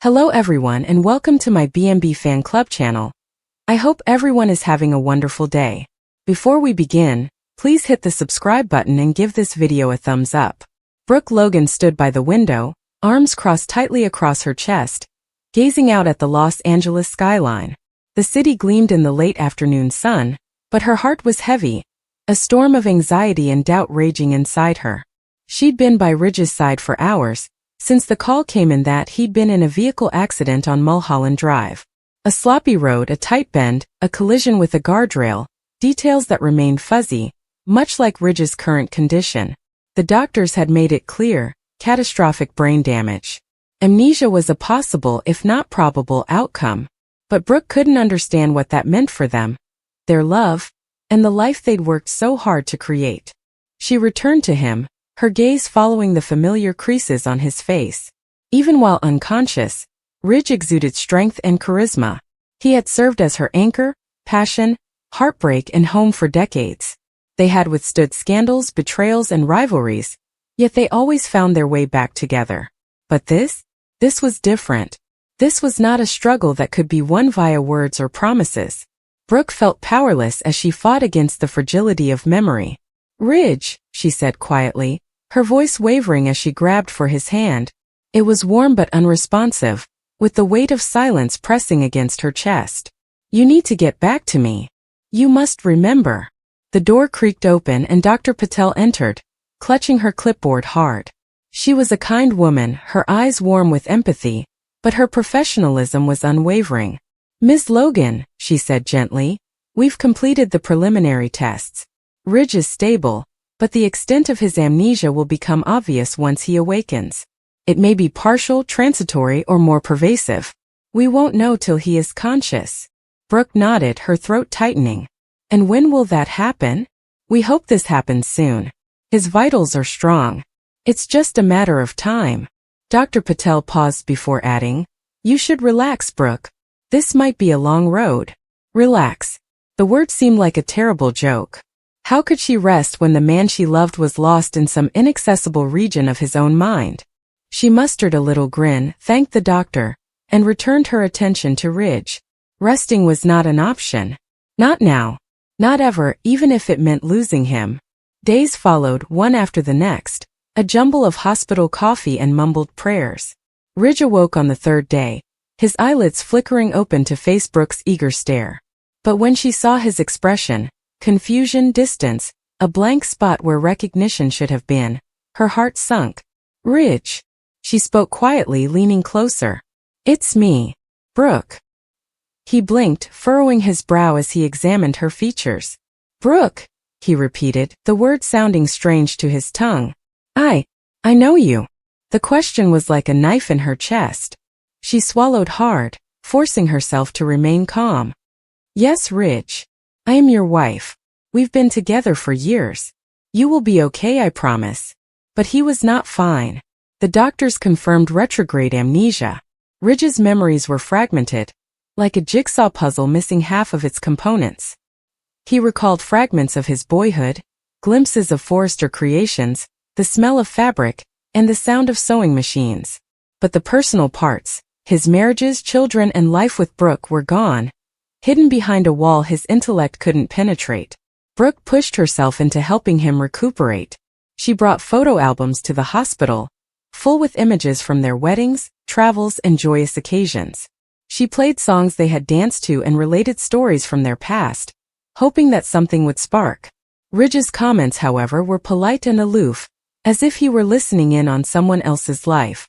Hello everyone and welcome to my B&B Fan Club channel. I hope everyone is having a wonderful day. Before we begin, please hit the subscribe button and give this video a thumbs up. Brooke Logan stood by the window, arms crossed tightly across her chest, gazing out at the Los Angeles skyline. The city gleamed in the late afternoon sun, but her heart was heavy, a storm of anxiety and doubt raging inside her. She'd been by Ridge's side for hours, since the call came in that he'd been in a vehicle accident on Mulholland Drive. A sloppy road, a tight bend, a collision with a guardrail, details that remained fuzzy, much like Ridge's current condition. The doctors had made it clear, catastrophic brain damage. Amnesia was a possible, if not probable, outcome. But Brooke couldn't understand what that meant for them, their love, and the life they'd worked so hard to create. She returned to him, her gaze following the familiar creases on his face. Even while unconscious, Ridge exuded strength and charisma. He had served as her anchor, passion, heartbreak, and home for decades. They had withstood scandals, betrayals, and rivalries, yet they always found their way back together. But this was different. This was not a struggle that could be won via words or promises. Brooke felt powerless as she fought against the fragility of memory. "Ridge," she said quietly, her voice wavering as she grabbed for his hand. It was warm but unresponsive, with the weight of silence pressing against her chest. "You need to get back to me. You must remember." The door creaked open and Dr. Patel entered, clutching her clipboard hard. She was a kind woman, her eyes warm with empathy, but her professionalism was unwavering. "Ms. Logan," she said gently, "we've completed the preliminary tests. Ridge is stable, but the extent of his amnesia will become obvious once he awakens. It may be partial, transitory, or more pervasive. We won't know till he is conscious." Brooke nodded, her throat tightening. "And when will that happen?" "We hope this happens soon. His vitals are strong. It's just a matter of time." Dr. Patel paused before adding, "You should relax, Brooke. This might be a long road." Relax. The word seemed like a terrible joke. How could she rest when the man she loved was lost in some inaccessible region of his own mind? She mustered a little grin, thanked the doctor, and returned her attention to Ridge. Resting was not an option. Not now. Not ever, even if it meant losing him. Days followed, one after the next, a jumble of hospital coffee and mumbled prayers. Ridge awoke on the third day, his eyelids flickering open to face Brooke's eager stare. But when she saw his expression, confusion, distance, a blank spot where recognition should have been, her heart sunk. "Ridge," she spoke quietly, leaning closer. "It's me, Brooke." He blinked, furrowing his brow as he examined her features. "Brooke," he repeated, the word sounding strange to his tongue. I know you." The question was like a knife in her chest. She swallowed hard, forcing herself to remain calm. "Yes, Ridge. I am your wife. We've been together for years. You will be okay, I promise." But he was not fine. The doctors confirmed retrograde amnesia. Ridge's memories were fragmented, like a jigsaw puzzle missing half of its components. He recalled fragments of his boyhood, glimpses of Forrester creations, the smell of fabric, and the sound of sewing machines. But the personal parts, his marriages, children, and life with Brooke were gone, hidden behind a wall his intellect couldn't penetrate. Brooke pushed herself into helping him recuperate. She brought photo albums to the hospital, full with images from their weddings, travels, and joyous occasions. She played songs they had danced to and related stories from their past, hoping that something would spark. Ridge's comments, however, were polite and aloof, as if he were listening in on someone else's life.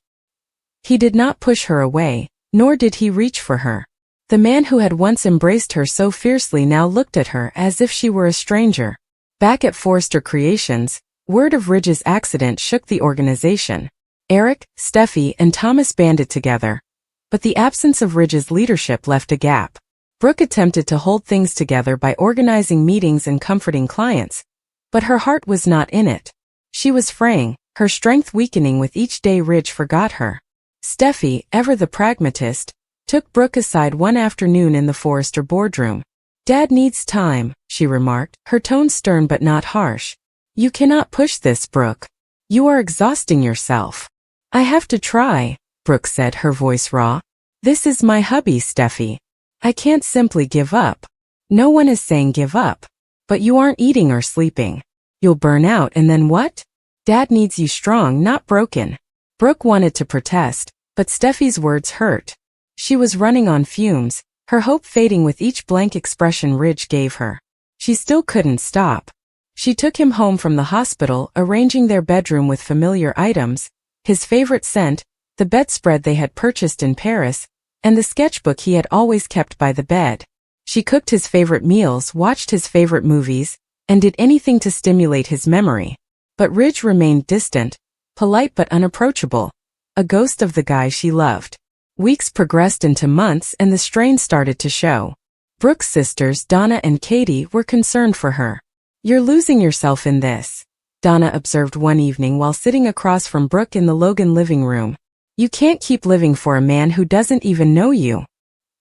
He did not push her away, nor did he reach for her. The man who had once embraced her so fiercely now looked at her as if she were a stranger. Back at Forrester Creations, word of Ridge's accident shook the organization. Eric, Steffi, and Thomas banded together, but the absence of Ridge's leadership left a gap. Brooke attempted to hold things together by organizing meetings and comforting clients, but her heart was not in it. She was fraying, her strength weakening with each day Ridge forgot her. Steffi, ever the pragmatist, took Brooke aside one afternoon in the Forrester boardroom. "Dad needs time," she remarked, her tone stern but not harsh. "You cannot push this, Brooke. You are exhausting yourself." "I have to try," Brooke said, her voice raw. This is my hubby, Steffi. I can't simply give up. No one is saying give up. But you aren't eating or sleeping. You'll burn out and then what? Dad needs you strong, not broken. Brooke wanted to protest, but Steffi's words hurt. She was running on fumes, her hope fading with each blank expression Ridge gave her. She still couldn't stop. She took him home from the hospital, arranging their bedroom with familiar items, his favorite scent, the bedspread they had purchased in Paris, and the sketchbook he had always kept by the bed. She cooked his favorite meals, watched his favorite movies, and did anything to stimulate his memory. But Ridge remained distant, polite but unapproachable, a ghost of the guy she loved. Weeks progressed into months and the strain started to show. Brooke's sisters, Donna and Katie, were concerned for her. You're losing yourself in this, Donna observed one evening while sitting across from Brooke in the Logan living room. You can't keep living for a man who doesn't even know you.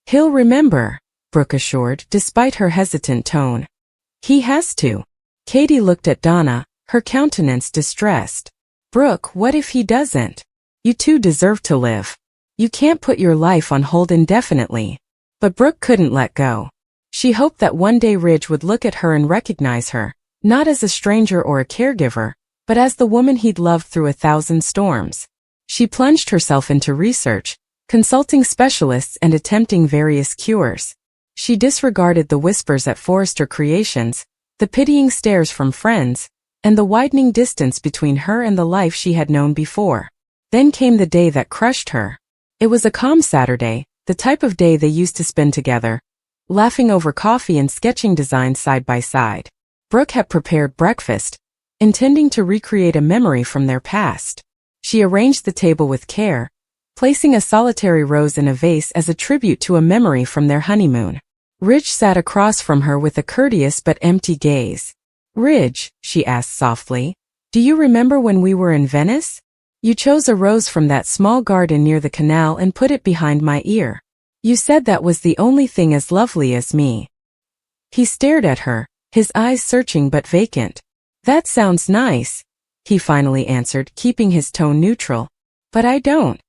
He'll remember, Brooke assured, despite her hesitant tone. He has to. Katie looked at Donna, her countenance distressed. Brooke, what if he doesn't? You two deserve to live. You can't put your life on hold indefinitely. But Brooke couldn't let go. She hoped that one day Ridge would look at her and recognize her, not as a stranger or a caregiver, but as the woman he'd loved through 1,000 storms. She plunged herself into research, consulting specialists and attempting various cures. She disregarded the whispers at Forrester Creations, the pitying stares from friends, and the widening distance between her and the life she had known before. Then came the day that crushed her. It was a calm Saturday, the type of day they used to spend together, laughing over coffee and sketching designs side by side. Brooke had prepared breakfast, intending to recreate a memory from their past. She arranged the table with care, placing a solitary rose in a vase as a tribute to a memory from their honeymoon. Ridge sat across from her with a courteous but empty gaze. Ridge, she asked softly, do you remember when we were in Venice? You chose a rose from that small garden near the canal and put it behind my ear. You said that was the only thing as lovely as me. He stared at her, his eyes searching but vacant. That sounds nice, he finally answered, keeping his tone neutral. But I don't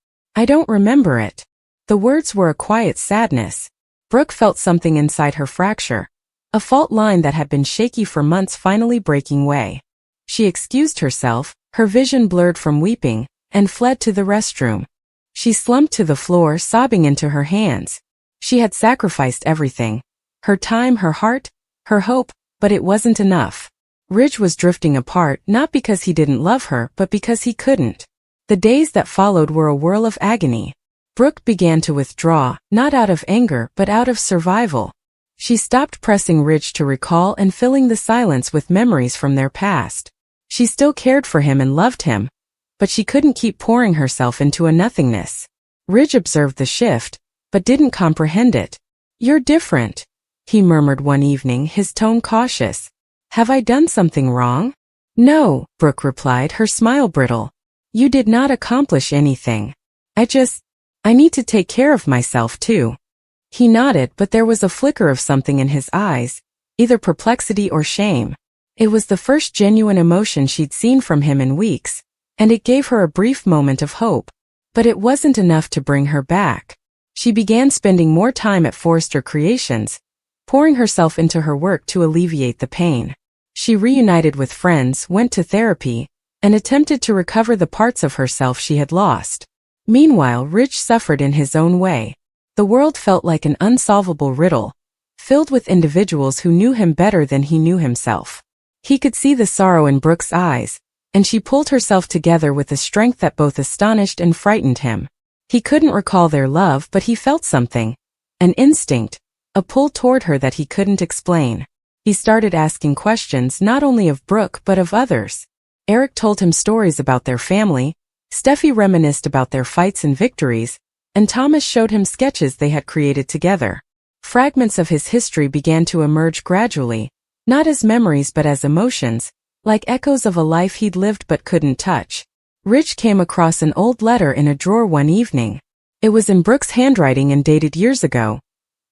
remember it. The words were a quiet sadness. Brooke felt something inside her fracture, a fault line that had been shaky for months finally breaking way. She excused herself, her vision blurred from weeping, and fled to the restroom. She slumped to the floor, sobbing into her hands. She had sacrificed everything, her time, her heart, her hope, but it wasn't enough. Ridge was drifting apart, not because he didn't love her, but because he couldn't. The days that followed were a whirl of agony. Brooke began to withdraw, not out of anger, but out of survival. She stopped pressing Ridge to recall and filling the silence with memories from their past. She still cared for him and loved him, but she couldn't keep pouring herself into a nothingness. Ridge observed the shift, but didn't comprehend it. You're different, he murmured one evening, his tone cautious. Have I done something wrong? No, Brooke replied, her smile brittle. You did not accomplish anything. I need to take care of myself too. He nodded, but there was a flicker of something in his eyes, either perplexity or shame. It was the first genuine emotion she'd seen from him in weeks, and it gave her a brief moment of hope. But it wasn't enough to bring her back. She began spending more time at Forrester Creations, pouring herself into her work to alleviate the pain. She reunited with friends, went to therapy, and attempted to recover the parts of herself she had lost. Meanwhile, Ridge suffered in his own way. The world felt like an unsolvable riddle, filled with individuals who knew him better than he knew himself. He could see the sorrow in Brooke's eyes, and she pulled herself together with a strength that both astonished and frightened him. He couldn't recall their love, but he felt something, an instinct, a pull toward her that he couldn't explain. He started asking questions not only of Brooke but of others. Eric told him stories about their family, Steffi reminisced about their fights and victories, and Thomas showed him sketches they had created together. Fragments of his history began to emerge gradually, not as memories but as emotions, like echoes of a life he'd lived but couldn't touch. Ridge came across an old letter in a drawer one evening. It was in Brooke's handwriting and dated years ago.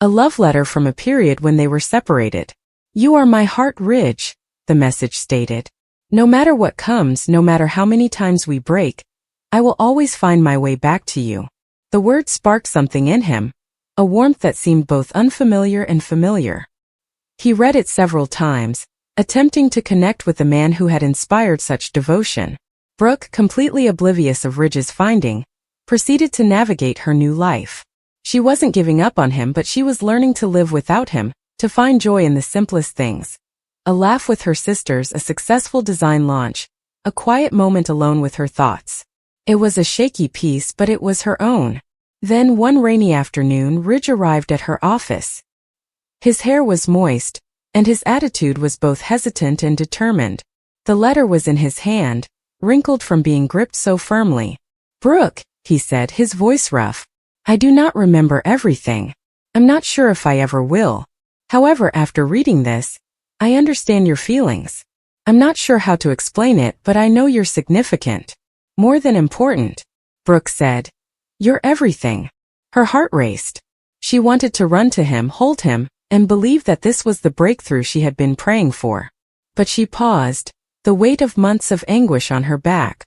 A love letter from a period when they were separated. You are my heart, Ridge, the message stated. No matter what comes, no matter how many times we break, I will always find my way back to you. The word sparked something in him, a warmth that seemed both unfamiliar and familiar. He read it several times, attempting to connect with the man who had inspired such devotion. Brooke, completely oblivious of Ridge's finding, proceeded to navigate her new life. She wasn't giving up on him, but she was learning to live without him, to find joy in the simplest things. A laugh with her sisters, a successful design launch, a quiet moment alone with her thoughts. It was a shaky piece, but it was her own. Then one rainy afternoon, Ridge arrived at her office. His hair was moist, and his attitude was both hesitant and determined. The letter was in his hand, wrinkled from being gripped so firmly. "Brooke," he said, his voice rough, "I do not remember everything. I'm not sure if I ever will. However, after reading this, I understand your feelings. I'm not sure how to explain it, but I know you're significant. More than important." Brooke said, "You're everything." Her heart raced. She wanted to run to him, hold him, and believe that this was the breakthrough she had been praying for. But she paused, the weight of months of anguish on her back.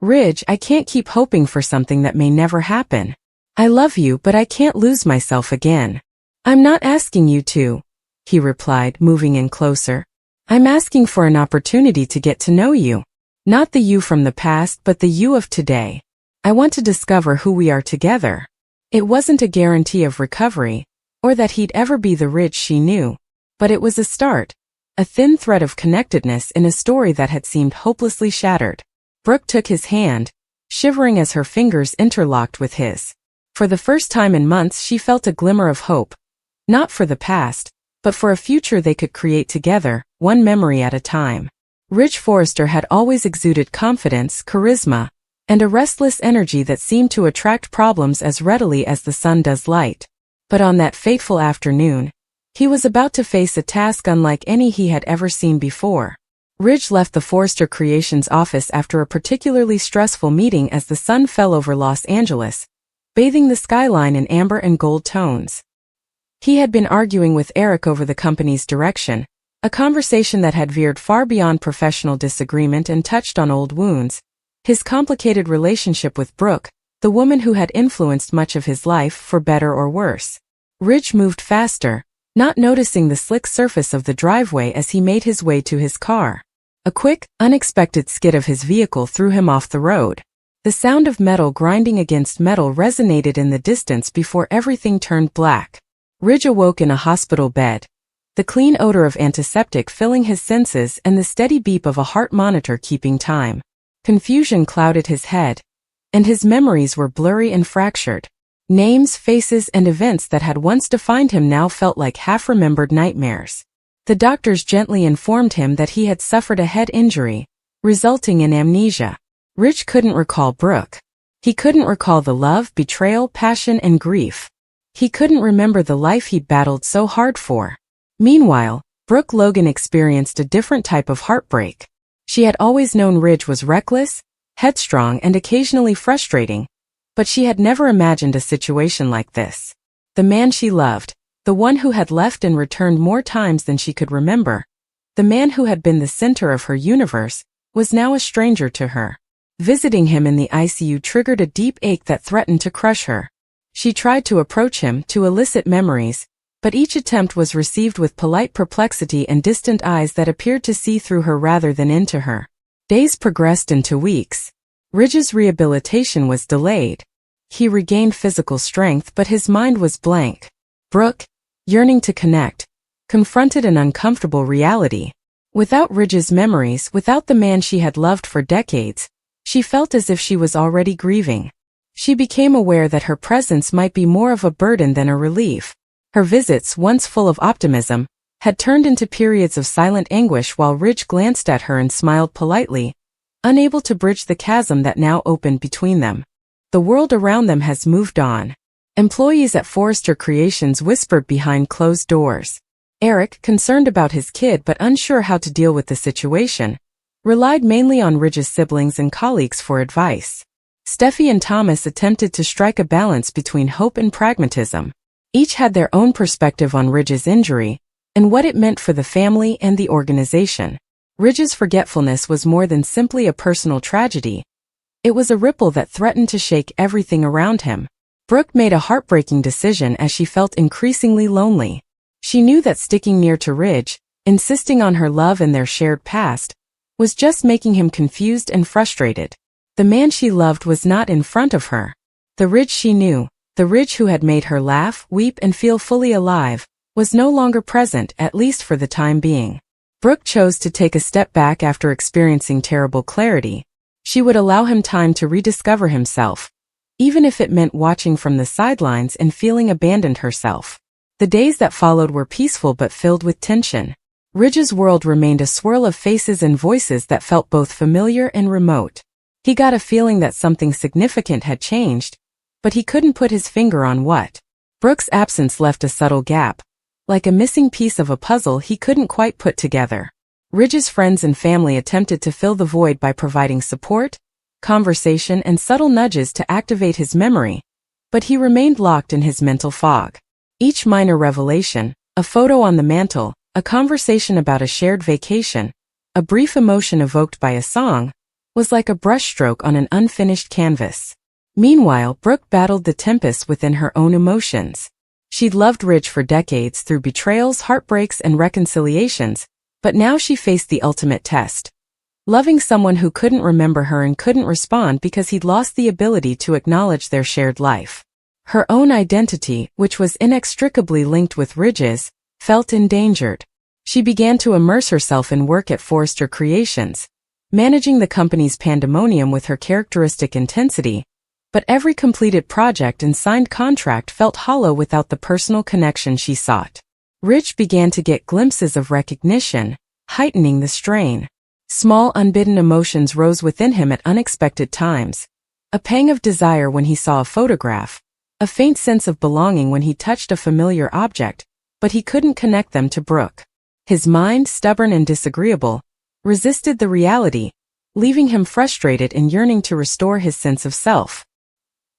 "Ridge, I can't keep hoping for something that may never happen. I love you, but I can't lose myself again." "I'm not asking you to," he replied, moving in closer. "I'm asking for an opportunity to get to know you. Not the you from the past, but the you of today. I want to discover who we are together." It wasn't a guarantee of recovery, or that he'd ever be the Ridge she knew, but it was a start, a thin thread of connectedness in a story that had seemed hopelessly shattered. Brooke took his hand, shivering as her fingers interlocked with his. For the first time in months she felt a glimmer of hope, not for the past, but for a future they could create together, one memory at a time. Ridge Forrester had always exuded confidence, charisma, and a restless energy that seemed to attract problems as readily as the sun does light. But on that fateful afternoon, he was about to face a task unlike any he had ever seen before. Ridge left the Forrester Creations office after a particularly stressful meeting as the sun fell over Los Angeles, bathing the skyline in amber and gold tones. He had been arguing with Eric over the company's direction, a conversation that had veered far beyond professional disagreement and touched on old wounds. His complicated relationship with Brooke, the woman who had influenced much of his life for better or worse. Ridge moved faster, not noticing the slick surface of the driveway as he made his way to his car. A quick, unexpected skid of his vehicle threw him off the road. The sound of metal grinding against metal resonated in the distance before everything turned black. Ridge awoke in a hospital bed, the clean odor of antiseptic filling his senses and the steady beep of a heart monitor keeping time. Confusion clouded his head, and his memories were blurry and fractured. Names, faces, and events that had once defined him now felt like half-remembered nightmares. The doctors gently informed him that he had suffered a head injury, resulting in amnesia. Ridge couldn't recall Brooke. He couldn't recall the love, betrayal, passion, and grief. He couldn't remember the life he'd battled so hard for. Meanwhile, Brooke Logan experienced a different type of heartbreak. She had always known Ridge was reckless, headstrong, and occasionally frustrating, but she had never imagined a situation like this. The man she loved, the one who had left and returned more times than she could remember, the man who had been the center of her universe, was now a stranger to her. Visiting him in the ICU triggered a deep ache that threatened to crush her. She tried to approach him, to elicit memories, but each attempt was received with polite perplexity and distant eyes that appeared to see through her rather than into her. Days progressed into weeks. Ridge's rehabilitation was delayed. He regained physical strength, but his mind was blank. Brooke, yearning to connect, confronted an uncomfortable reality. Without Ridge's memories, without the man she had loved for decades, she felt as if she was already grieving. She became aware that her presence might be more of a burden than a relief. Her visits, once full of optimism, had turned into periods of silent anguish while Ridge glanced at her and smiled politely, unable to bridge the chasm that now opened between them. The world around them has moved on. Employees at Forrester Creations whispered behind closed doors. Eric, concerned about his kid but unsure how to deal with the situation, relied mainly on Ridge's siblings and colleagues for advice. Steffi and Thomas attempted to strike a balance between hope and pragmatism. Each had their own perspective on Ridge's injury, and what it meant for the family and the organization. Ridge's forgetfulness was more than simply a personal tragedy. It was a ripple that threatened to shake everything around him. Brooke made a heartbreaking decision as she felt increasingly lonely. She knew that sticking near to Ridge, insisting on her love and their shared past, was just making him confused and frustrated. The man she loved was not in front of her. The Ridge she knew, the Ridge who had made her laugh, weep, and feel fully alive, was no longer present, at least for the time being. Brooke chose to take a step back after experiencing terrible clarity. She would allow him time to rediscover himself, even if it meant watching from the sidelines and feeling abandoned herself. The days that followed were peaceful but filled with tension. Ridge's world remained a swirl of faces and voices that felt both familiar and remote. He got a feeling that something significant had changed, but he couldn't put his finger on what. Brooke's absence left a subtle gap, like a missing piece of a puzzle he couldn't quite put together. Ridge's friends and family attempted to fill the void by providing support, conversation, and subtle nudges to activate his memory, but he remained locked in his mental fog. Each minor revelation, a photo on the mantle, a conversation about a shared vacation, a brief emotion evoked by a song, was like a brushstroke on an unfinished canvas. Meanwhile, Brooke battled the tempest within her own emotions. She'd loved Ridge for decades through betrayals, heartbreaks, and reconciliations, but now she faced the ultimate test. Loving someone who couldn't remember her and couldn't respond because he'd lost the ability to acknowledge their shared life. Her own identity, which was inextricably linked with Ridge's, felt endangered. She began to immerse herself in work at Forrester Creations, managing the company's pandemonium with her characteristic intensity, but every completed project and signed contract felt hollow without the personal connection she sought. Ridge began to get glimpses of recognition, heightening the strain. Small unbidden emotions rose within him at unexpected times. A pang of desire when he saw a photograph, a faint sense of belonging when he touched a familiar object, but he couldn't connect them to Brooke. His mind, stubborn and disagreeable, resisted the reality, leaving him frustrated and yearning to restore his sense of self.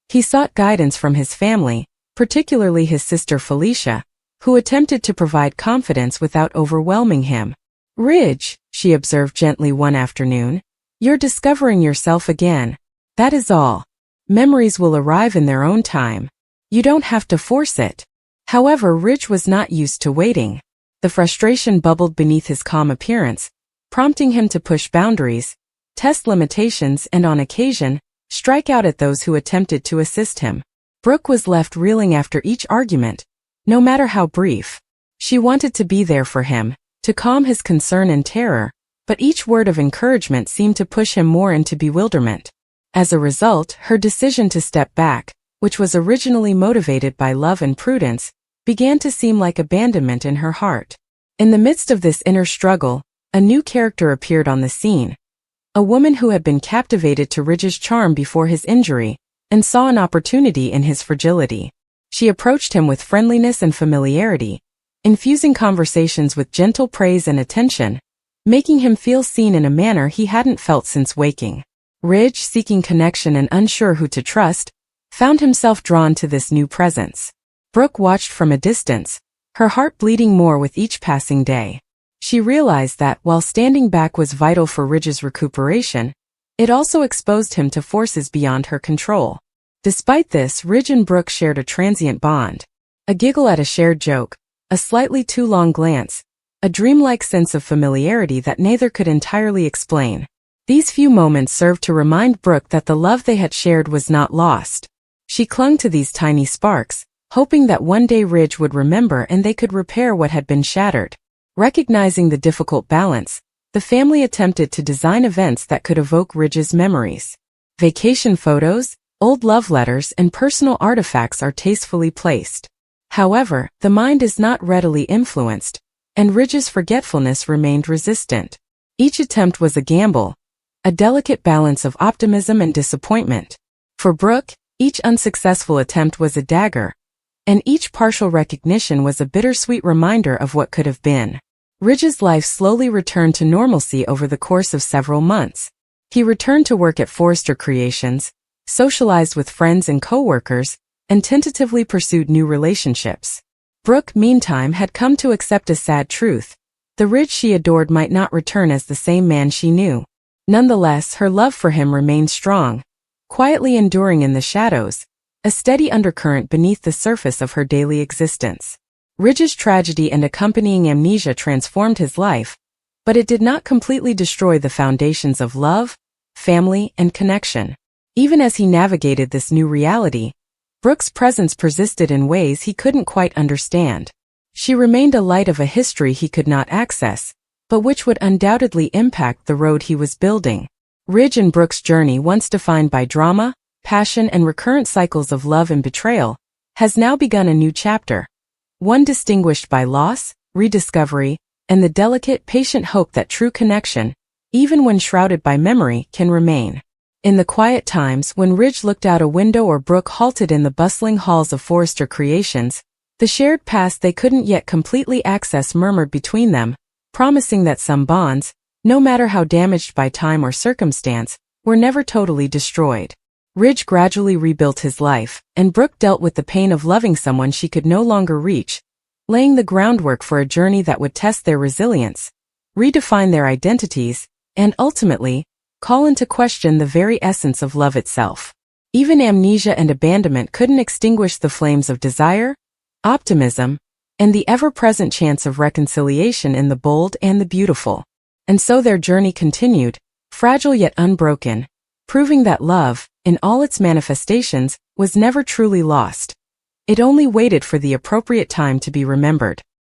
He sought guidance from his family, particularly his sister Felicia, who attempted to provide confidence without overwhelming him. "Ridge," she observed gently one afternoon, "you're discovering yourself again. That is all. Memories will arrive in their own time. You don't have to force it." However, Ridge was not used to waiting. The frustration bubbled beneath his calm appearance, prompting him to push boundaries, test limitations, and on occasion, strike out at those who attempted to assist him. Brooke was left reeling after each argument, no matter how brief. She wanted to be there for him, to calm his concern and terror, but each word of encouragement seemed to push him more into bewilderment. As a result, her decision to step back, which was originally motivated by love and prudence, began to seem like abandonment in her heart. In the midst of this inner struggle, a new character appeared on the scene. A woman who had been captivated to Ridge's charm before his injury, and saw an opportunity in his fragility. She approached him with friendliness and familiarity, infusing conversations with gentle praise and attention, making him feel seen in a manner he hadn't felt since waking. Ridge, seeking connection and unsure who to trust, found himself drawn to this new presence. Brooke watched from a distance, her heart bleeding more with each passing day. She realized that, while standing back was vital for Ridge's recuperation, it also exposed him to forces beyond her control. Despite this, Ridge and Brooke shared a transient bond. A giggle at a shared joke, a slightly too long glance, a dreamlike sense of familiarity that neither could entirely explain. These few moments served to remind Brooke that the love they had shared was not lost. She clung to these tiny sparks, hoping that one day Ridge would remember and they could repair what had been shattered. Recognizing the difficult balance, the family attempted to design events that could evoke Ridge's memories. Vacation photos, old love letters, and personal artifacts are tastefully placed. However, the mind is not readily influenced, and Ridge's forgetfulness remained resistant. Each attempt was a gamble, a delicate balance of optimism and disappointment. For Brooke, each unsuccessful attempt was a dagger, and each partial recognition was a bittersweet reminder of what could have been. Ridge's life slowly returned to normalcy over the course of several months. He returned to work at Forrester Creations, socialized with friends and coworkers, and tentatively pursued new relationships. Brooke, meantime, had come to accept a sad truth. The Ridge she adored might not return as the same man she knew. Nonetheless, her love for him remained strong, quietly enduring in the shadows, a steady undercurrent beneath the surface of her daily existence. Ridge's tragedy and accompanying amnesia transformed his life, but it did not completely destroy the foundations of love, family, and connection. Even as he navigated this new reality, Brooke's presence persisted in ways he couldn't quite understand. She remained a light of a history he could not access, but which would undoubtedly impact the road he was building. Ridge and Brooke's journey, once defined by drama, passion, and recurrent cycles of love and betrayal, has now begun a new chapter. One distinguished by loss, rediscovery, and the delicate, patient hope that true connection, even when shrouded by memory, can remain. In the quiet times when Ridge looked out a window or Brooke halted in the bustling halls of Forrester Creations, the shared past they couldn't yet completely access murmured between them, promising that some bonds, no matter how damaged by time or circumstance, were never totally destroyed. Ridge gradually rebuilt his life, and Brooke dealt with the pain of loving someone she could no longer reach, laying the groundwork for a journey that would test their resilience, redefine their identities, and ultimately, call into question the very essence of love itself. Even amnesia and abandonment couldn't extinguish the flames of desire, optimism, and the ever-present chance of reconciliation in the bold and the beautiful. And so their journey continued, fragile yet unbroken, proving that love, in all its manifestations, was never truly lost. It only waited for the appropriate time to be remembered.